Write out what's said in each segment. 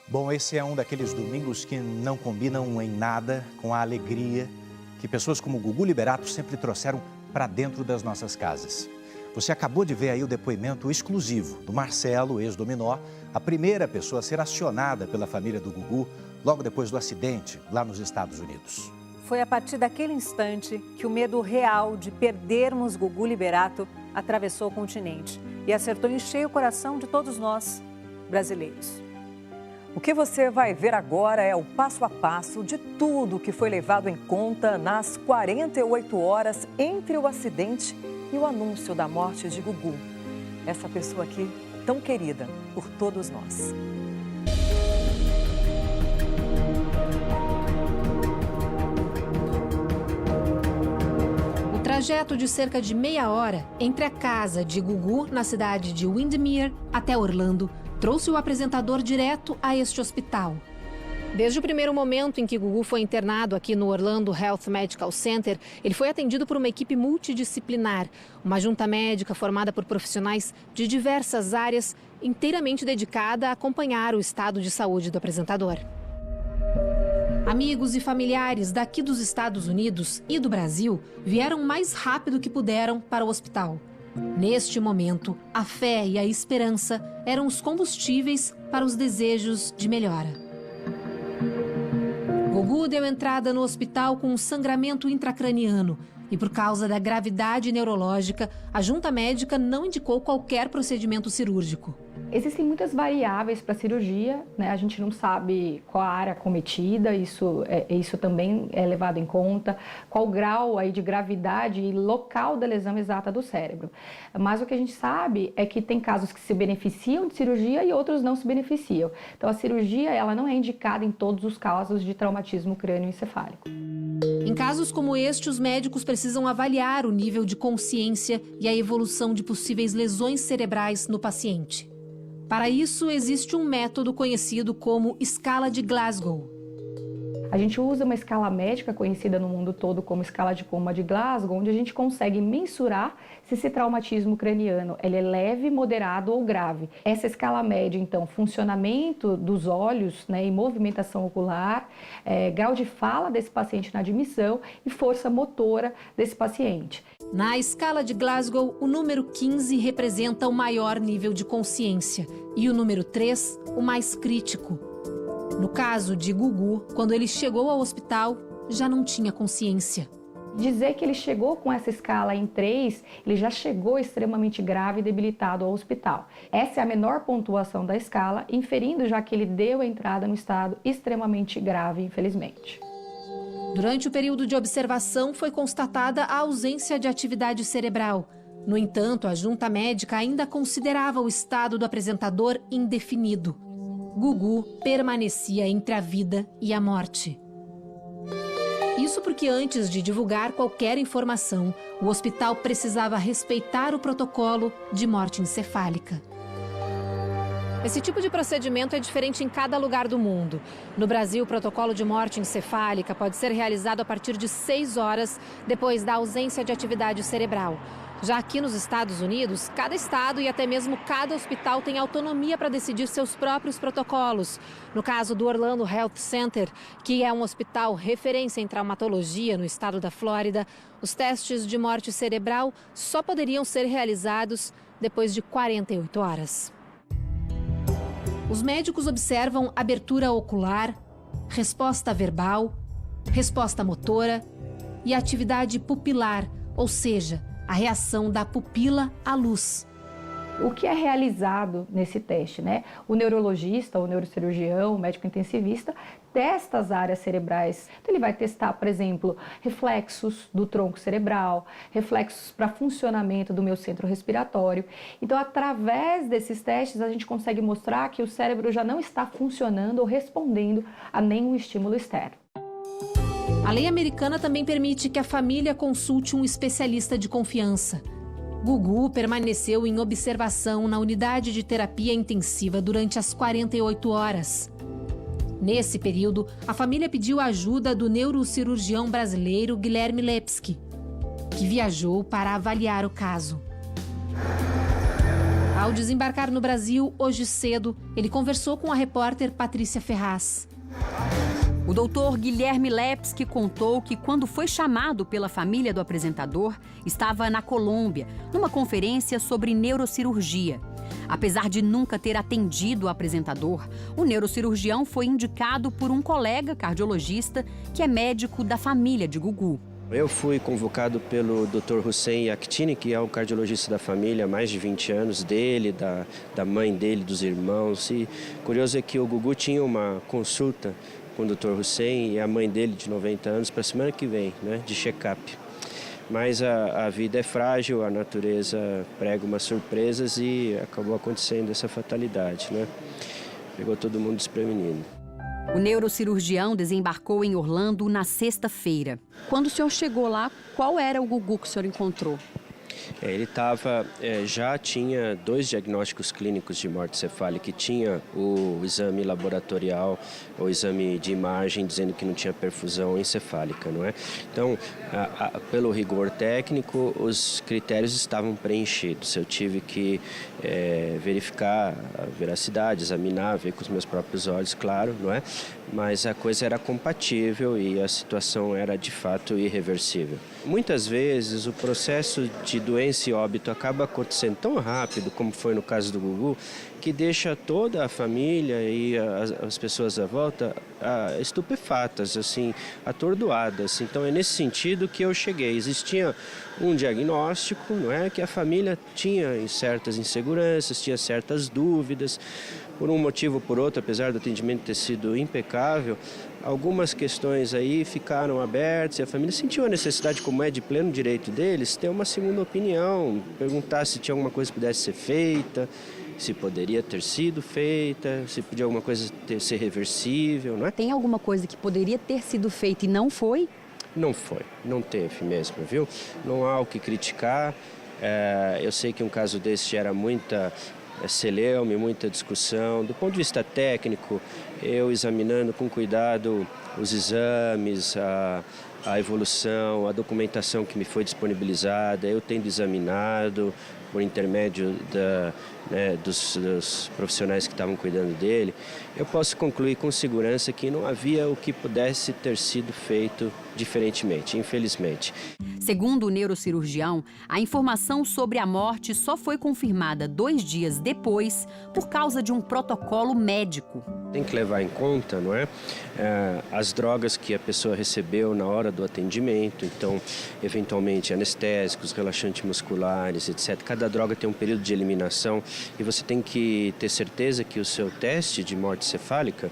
Bom, esse é um daqueles domingos que não combinam em nada com a alegria que pessoas como Gugu Liberato sempre trouxeram para dentro das nossas casas. Você acabou de ver aí o depoimento exclusivo do Marcelo, ex-dominó, a primeira pessoa a ser acionada pela família do Gugu logo depois do acidente lá nos Estados Unidos. Foi a partir daquele instante que o medo real de perdermos Gugu Liberato atravessou o continente e acertou em cheio o coração de todos nós, brasileiros. O que você vai ver agora é o passo a passo de tudo que foi levado em conta nas 48 horas entre o acidente e o anúncio da morte de Gugu. Essa pessoa aqui, tão querida por todos nós. O trajeto de cerca de meia hora entre a casa de Gugu, na cidade de Windermere, até Orlando, trouxe o apresentador direto a este hospital. Desde o primeiro momento em que Gugu foi internado aqui no Orlando Health Medical Center, ele foi atendido por uma equipe multidisciplinar, uma junta médica formada por profissionais de diversas áreas, inteiramente dedicada a acompanhar o estado de saúde do apresentador. Amigos e familiares daqui dos Estados Unidos e do Brasil vieram mais rápido que puderam para o hospital. Neste momento, a fé e a esperança eram os combustíveis para os desejos de melhora. Gugu deu entrada no hospital com um sangramento intracraniano e, por causa da gravidade neurológica, a junta médica não indicou qualquer procedimento cirúrgico. Existem muitas variáveis para a cirurgia, né? A gente não sabe qual a área cometida, isso também é levado em conta, qual o grau aí de gravidade e local da lesão exata do cérebro. Mas o que a gente sabe é que tem casos que se beneficiam de cirurgia e outros não se beneficiam. Então a cirurgia ela não é indicada em todos os casos de traumatismo crânioencefálico. Em casos como este, os médicos precisam avaliar o nível de consciência e a evolução de possíveis lesões cerebrais no paciente. Para isso, existe um método conhecido como escala de Glasgow. A gente usa uma escala médica conhecida no mundo todo como escala de Coma de Glasgow, onde a gente consegue mensurar se esse traumatismo craniano ele é leve, moderado ou grave. Essa escala média, então, funcionamento dos olhos, né, e movimentação ocular, grau de fala desse paciente na admissão e força motora desse paciente. Na escala de Glasgow, o número 15 representa o maior nível de consciência e o número 3, o mais crítico. No caso de Gugu, quando ele chegou ao hospital, já não tinha consciência. Dizer que ele chegou com essa escala em 3, ele já chegou extremamente grave e debilitado ao hospital. Essa é a menor pontuação da escala, inferindo já que ele deu a entrada no estado extremamente grave, infelizmente. Durante o período de observação, foi constatada a ausência de atividade cerebral. No entanto, a junta médica ainda considerava o estado do apresentador indefinido. Gugu permanecia entre a vida e a morte. Isso porque antes de divulgar qualquer informação, o hospital precisava respeitar o protocolo de morte encefálica. Esse tipo de procedimento é diferente em cada lugar do mundo. No Brasil, o protocolo de morte encefálica pode ser realizado a partir de 6 horas depois da ausência de atividade cerebral. Já aqui nos Estados Unidos, cada estado e até mesmo cada hospital tem autonomia para decidir seus próprios protocolos. No caso do Orlando Health Center, que é um hospital referência em traumatologia no estado da Flórida, os testes de morte cerebral só poderiam ser realizados depois de 48 horas. Os médicos observam abertura ocular, resposta verbal, resposta motora e atividade pupilar, ou seja, a reação da pupila à luz. O que é realizado nesse teste, né? O neurologista, o neurocirurgião, o médico intensivista testa as áreas cerebrais. Então, ele vai testar, por exemplo, reflexos do tronco cerebral, reflexos para funcionamento do meu centro respiratório. Então, através desses testes, a gente consegue mostrar que o cérebro já não está funcionando ou respondendo a nenhum estímulo externo. A lei americana também permite que a família consulte um especialista de confiança. Gugu permaneceu em observação na unidade de terapia intensiva durante as 48 horas. Nesse período, a família pediu a ajuda do neurocirurgião brasileiro Guilherme Lepski, que viajou para avaliar o caso. Ao desembarcar no Brasil, hoje cedo, ele conversou com a repórter Patrícia Ferraz. O doutor Guilherme Lepski contou que, quando foi chamado pela família do apresentador, estava na Colômbia, numa conferência sobre neurocirurgia. Apesar de nunca ter atendido o apresentador, o neurocirurgião foi indicado por um colega cardiologista que é médico da família de Gugu. Eu fui convocado pelo Dr. Hussein Yaktini, que é o cardiologista da família há mais de 20 anos, dele, da mãe dele, dos irmãos. E curioso é que o Gugu tinha uma consulta com o Dr. Hussein e a mãe dele, de 90 anos, para a semana que vem, né, de check-up. Mas a vida é frágil, a natureza prega umas surpresas e acabou acontecendo essa fatalidade, né? Pegou todo mundo desprevenido. O neurocirurgião desembarcou em Orlando na sexta-feira. Quando o senhor chegou lá, qual era o Gugu que o senhor encontrou? Ele já tinha 2 diagnósticos clínicos de morte cefálica, tinha o exame laboratorial, o exame de imagem dizendo que não tinha perfusão encefálica, não é? Então, pelo rigor técnico, os critérios estavam preenchidos. Eu tive que verificar a veracidade, examinar, ver com os meus próprios olhos, claro, não é? Mas a coisa era compatível e a situação era de fato irreversível. Muitas vezes o processo de doença e óbito acaba acontecendo tão rápido, como foi no caso do Gugu, que deixa toda a família e as pessoas à volta estupefatas, assim, atordoadas. Então é nesse sentido que eu cheguei. Existia um diagnóstico, não é, que a família tinha certas inseguranças, tinha certas dúvidas. Por um motivo ou por outro, apesar do atendimento ter sido impecável, algumas questões aí ficaram abertas e a família sentiu a necessidade, como é de pleno direito deles, ter uma segunda opinião, perguntar se tinha alguma coisa que pudesse ser feita, se poderia ter sido feita, se podia alguma coisa ser reversível, não é? Tem alguma coisa que poderia ter sido feita e não foi? Não foi, não teve mesmo, viu? Não há o que criticar. Eu sei que um caso desse gera muita celeuma, muita discussão. Do ponto de vista técnico, eu examinando com cuidado os exames, a evolução, a documentação que me foi disponibilizada, eu tendo examinado por intermédio dos profissionais que estavam cuidando dele, eu posso concluir com segurança que não havia o que pudesse ter sido feito diferentemente, infelizmente. Segundo o neurocirurgião, a informação sobre a morte só foi confirmada 2 dias depois por causa de um protocolo médico. Tem que levar em conta, não é? As drogas que a pessoa recebeu na hora do atendimento, então, eventualmente, anestésicos, relaxantes musculares, etc. Cada droga tem um período de eliminação e você tem que ter certeza que o seu teste de morte cefálica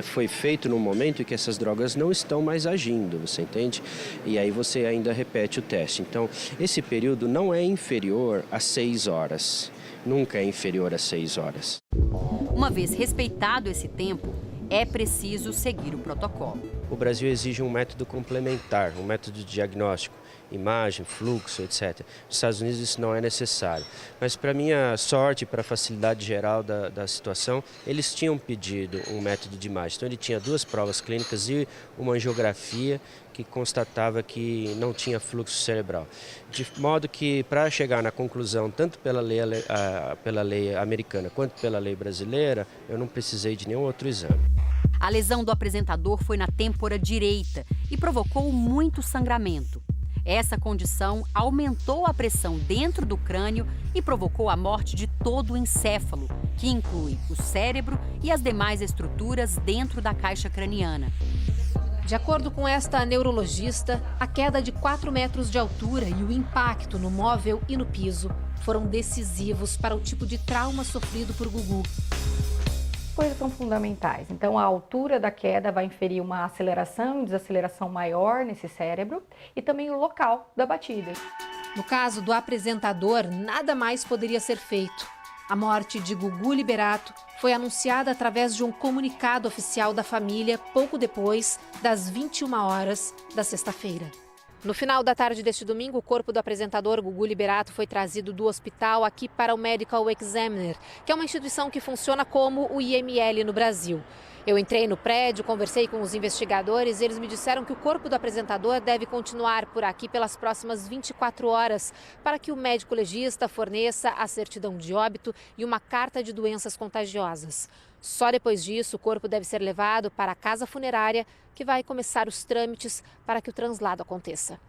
foi feito no momento em que essas drogas não estão mais agindo, você entende? E aí você ainda repete o teste. Então, esse período não é inferior a 6 horas. Nunca é inferior a 6 horas. Uma vez respeitado esse tempo, é preciso seguir o protocolo. O Brasil exige um método complementar, um método de diagnóstico, imagem, fluxo, etc. Nos Estados Unidos isso não é necessário. Mas para minha sorte, para a facilidade geral da situação, eles tinham pedido um método de imagem. Então ele tinha 2 provas clínicas e uma angiografia que constatava que não tinha fluxo cerebral. De modo que, para chegar na conclusão, tanto pela lei americana quanto pela lei brasileira, eu não precisei de nenhum outro exame. A lesão do apresentador foi na têmpora direita e provocou muito sangramento. Essa condição aumentou a pressão dentro do crânio e provocou a morte de todo o encéfalo, que inclui o cérebro e as demais estruturas dentro da caixa craniana. De acordo com esta neurologista, a queda de 4 metros de altura e o impacto no móvel e no piso foram decisivos para o tipo de trauma sofrido por Gugu. Coisas são fundamentais. Então, a altura da queda vai inferir uma aceleração e desaceleração maior nesse cérebro e também o local da batida. No caso do apresentador, nada mais poderia ser feito. A morte de Gugu Liberato foi anunciada através de um comunicado oficial da família pouco depois das 21 horas da sexta-feira. No final da tarde deste domingo, o corpo do apresentador Gugu Liberato foi trazido do hospital aqui para o Medical Examiner, que é uma instituição que funciona como o IML no Brasil. Eu entrei no prédio, conversei com os investigadores e eles me disseram que o corpo do apresentador deve continuar por aqui pelas próximas 24 horas para que o médico legista forneça a certidão de óbito e uma carta de doenças contagiosas. Só depois disso, o corpo deve ser levado para a casa funerária, que vai começar os trâmites para que o translado aconteça.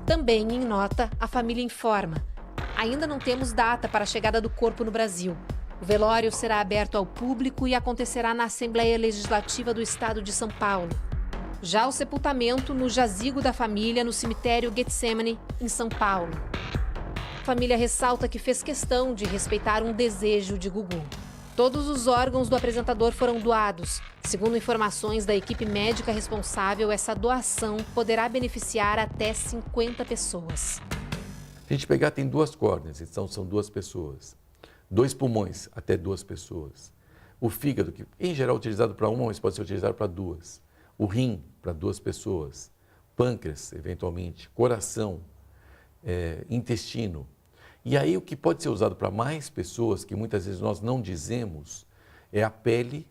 Também em nota, a família informa: ainda não temos data para a chegada do corpo no Brasil. O velório será aberto ao público e acontecerá na Assembleia Legislativa do Estado de São Paulo. Já o sepultamento no jazigo da família no cemitério Getsemane, em São Paulo. A família ressalta que fez questão de respeitar um desejo de Gugu. Todos os órgãos do apresentador foram doados. Segundo informações da equipe médica responsável, essa doação poderá beneficiar até 50 pessoas. Se a gente pegar, tem 2 córneas, então são 2 pessoas. 2 pulmões, até 2 pessoas. O fígado, que em geral é utilizado para uma, mas pode ser utilizado para 2. O rim, para 2 pessoas. Pâncreas, eventualmente. Coração, intestino. E aí o que pode ser usado para mais pessoas, que muitas vezes nós não dizemos, é a pele,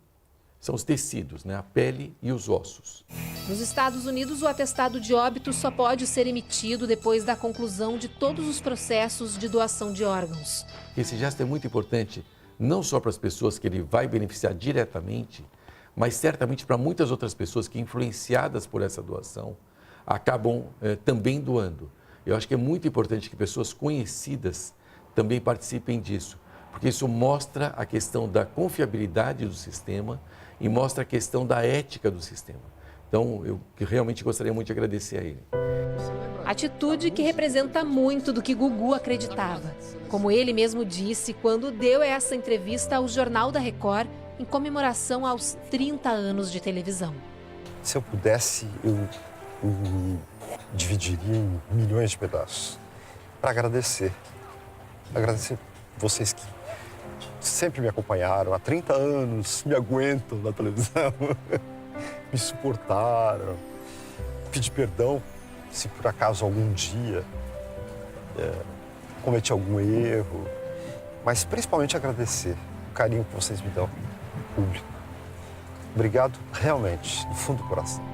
são os tecidos, né? A pele e os ossos. Nos Estados Unidos, o atestado de óbito só pode ser emitido depois da conclusão de todos os processos de doação de órgãos. Esse gesto é muito importante, não só para as pessoas que ele vai beneficiar diretamente, mas certamente para muitas outras pessoas que, influenciadas por essa doação, acabam também doando. Eu acho que é muito importante que pessoas conhecidas também participem disso, porque isso mostra a questão da confiabilidade do sistema e mostra a questão da ética do sistema. Então, eu realmente gostaria muito de agradecer a ele. Atitude que representa muito do que Gugu acreditava. Como ele mesmo disse quando deu essa entrevista ao Jornal da Record em comemoração aos 30 anos de televisão. Se eu pudesse, eu me dividiria em milhões de pedaços para agradecer. Agradecer vocês que sempre me acompanharam, há 30 anos me aguentam na televisão, me suportaram, pedir perdão se por acaso algum dia cometi algum erro, mas principalmente agradecer o carinho que vocês me dão, público. Obrigado realmente, do fundo do coração.